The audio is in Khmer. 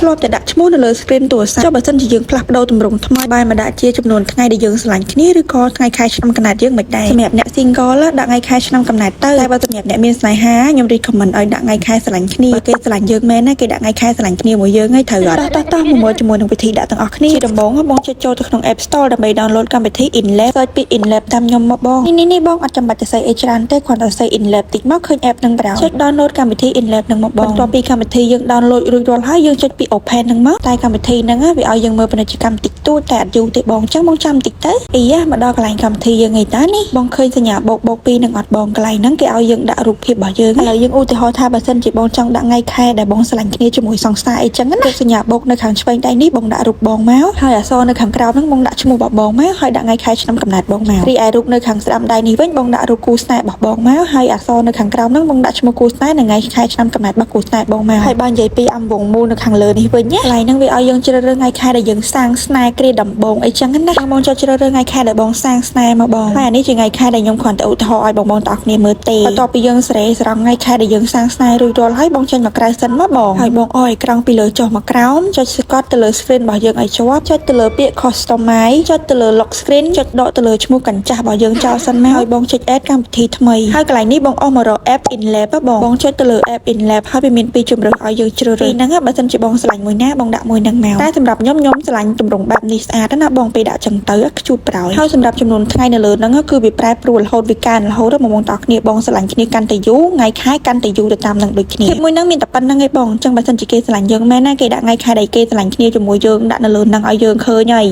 ធ្លាប់តែដាក់ឈ្មោះនៅលើ screen ទូរស័ព្ទចុះបើសិនជាយើងផ្លាស់ប្ដូរទម្រង់ថ្មីបែរមកដាក់ជាចំនួនថ្ងៃដែលយើងស្រឡាញ់គ្នាឬក៏ថ្ងៃខែឆ្នាំកំណើតយើងមិនដែរសម្រាប់អ្នក single ដាក់ថ្ងៃខែឆ្នាំកំណើតទៅតែបើសម្រាប់អ្នកមានស្នេហាខ្ញុំ recommend ឲ្យដាក់ថ្ងៃខែស្រឡាញ់គ្នាគេស្រឡាញ់យើងមែនណាគេដាក់ថ្ងៃខែស្រឡាញ់គ្នាមួយយើងហើយត្រូវអត់តោះមួយជាមួយនឹងវិធីដាក់ទាំងអស់គ្នាជាដំបូងបងចុចចូលទៅក្នុង App Store ដើម្បី download កម្មវិធី InLab search ពី InLab តាមខ្ញុំមកបងនេះបងអត់ចាំបាច់ទៅសេអីច្រើនទេគ្រាន់តែសេ InLab តិចមកឃើញ app នឹងបណ្ដោយចុច download កម្មវិធី InLab នឹងមកបងបន្ទាប់ពីកម្មវិធីយើង download រួចរាល់ហើយយើងចុចពី open នឹងមកតែកម្មវិធីហ្នឹងវាឲ្យយើងមើលពាណិជ្ជកម្មតិចតួចតែអត់យូរទេបងអញ្ចឹងបងចាំតិចទៅអីយ៉ាមកដល់កន្លែងកម្មវិធីយើងឯតានេះបងឃើញសញ្ញាបូក2នឹងអត់បងកន្លែងហ្នឹងគេឲ្យយើងដាក់រូបភាពរបស់យើងឥឡូវយើងឧទាហរណ៍ថាបើសិនជាបងចង់ដាក់ថ្ងៃខែដែលបងស្រឡាញ់គ្នាជាមួយសង្សារអីចឹងណាសញ្ញាបូកនៅខាងឆ្វេងដៃនេះបងដាក់រូបបងមកហើយអក្សរនៅខាងក្រោមហ្នឹងបងដាក់ឈ្មោះរបស់បងមកហើយដាក់ថ្ងៃខែឆ្នាំកំណើតបងមករីឯរូបនៅខាងស្ដាំដៃនេះវិញបងដាក់រូបគូស្នេហ៍របស់បងមកហើយអក្សរនៅខាងក្រោមហ្នឹងបងដាក់ឈ្មោះគូស្នេហ៍និងថ្ងៃខែឆ្នាំកំណើតរបស់គូស្នេហ៍បងមកហើយបើនិយាយពីអំវងមូលនៅខាងលើនេះវិញណាកន្លែងហ្នឹងវាឲ្យយើងជ្រើសរើសថ្ងៃខែដែលយើងសាងស្នេហ៍គ្រាដំបូងអីចឹងណាបងចូលជ្រើសរើសថ្ងៃខែដែលបងសាងស្នេហ៍មកបងហើយអានេះជាថ្ងៃខែដែលខ្ញុំគ្រាន់តែឧទាហរណ៍ឲ្យបងទាំងអស់គ្នាមើលទេបន្ទាប់ពីយើងស្រែស្រង់ថ្ងៃខែដែលយើងសាងស្នេហ៍រួចរាល់ហើយបងចេញមកក្រៅសិនមកបងហើយបងអោយក្រង់ពីលើចុះមកក្រោមចុចស្កត់ទៅលើ screen របស់យើងឲ្យជាប់ចុចទៅលើពាក្យ customize ចុចទៅលើ lock screen ចុចដកទៅលើឈ្មោះកញ្ចាស់របស់យើងចោលសិនមកហើយបងចុច add កម្មវិធីថ្មីហើយកន្លែងនេះបងអស់មករក app InLab បងចុចទៅលើ app InLab ហើយវាមានពីរជម្រើសឲ្យយើងជ្រើសរើសហ្នឹងបើសិនជាបងស្រឡាញ់មួយណាបងដាក់មួយហ្នឹងមកតែសម្រាប់ខ្ញុំស្រឡាញ់ទម្រង់បែបនេះស្អាតណាបងពេលដាក់ចឹងទៅខ្ជូតប្រោយហើយសម្រាប់ចំនួនថ្ងៃនៅលើហ្នឹងគឺវាប្រែប្រួលរហូតវាកើនរហូតមកបងតោះគ្នាបងស្រឡាញ់គ្នាកាន់តែយូរថ្ងៃខែកាន់តែយូរទៅតាមនឹងដូចគ្នាភាពមួយហ្នឹងមានតែប៉ុណ្្នឹងឯងបងអញ្ចឹងបើសិនជាគេស្រឡាញ់យើងមែនណាគេដាក់ថ្ងៃខែដែលគេស្រឡាញ់គ្នាជាមួយយើងដាក់នៅលើហ្នឹងឲ្យយើងឃើញហើយ